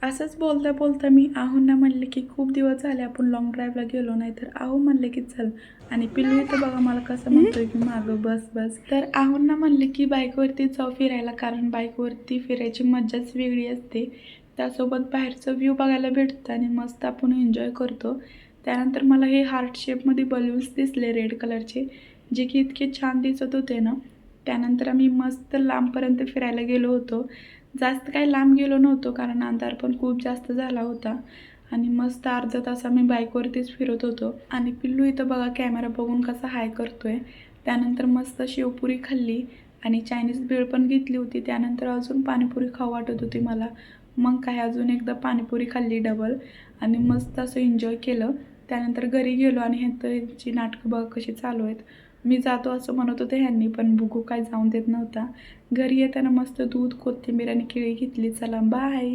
असंच बोलता बोलता मी आहोंना म्हणले की खूप दिवस झाले आपण लॉंग ड्राईव्हला गेलो नाही, तर आहो म्हणले की चल. आणि पिल्लू इथं बघा मला कसं म्हणतोय की मागं बस बस. तर आहोंना म्हणले की बाईकवरती जाऊ फिरायला, कारण बाईकवरती फिरायची मज्जाच वेगळी असते. त्यासोबत बाहेरचं व्ह्यू बघायला भेटतं आणि मस्त आपण एन्जॉय करतो. त्यानंतर मला हे हार्ट शेपमध्ये बलून्स दिसले रेड कलरचे, जे की इतके छान दिसत होते ना. त्यानंतर आम्ही मस्त लांबपर्यंत फिरायला गेलो होतो. जास्त काही लांब गेलो नव्हतो, कारण अंधार पण खूप जास्त झाला होता आणि मस्त अर्धा तास आम्ही बाईकवरतीच फिरत होतो. आणि पिल्लू इथं बघा कॅमेरा बघून कसा हाय करतोय. त्यानंतर मस्त शेवपुरी खाल्ली आणि चायनीज भेळ पण घेतली होती. त्यानंतर अजून पाणीपुरी खाऊ वाटत होती मला. मग काय अजून एकदा पाणीपुरी खाल्ली डबल आणि मस्त असं एन्जॉय केलं. त्यानंतर घरी गेलो आणि ह्यांची नाटकं बघा कशी चालू आहेत. मी जातो असं म्हणत होते ह्यांनी, पण बुगू काय जाऊन देत नव्हता. घरी येताना मस्त दूध, कोथिंबीर आणि केळी घेतली. चला बाय.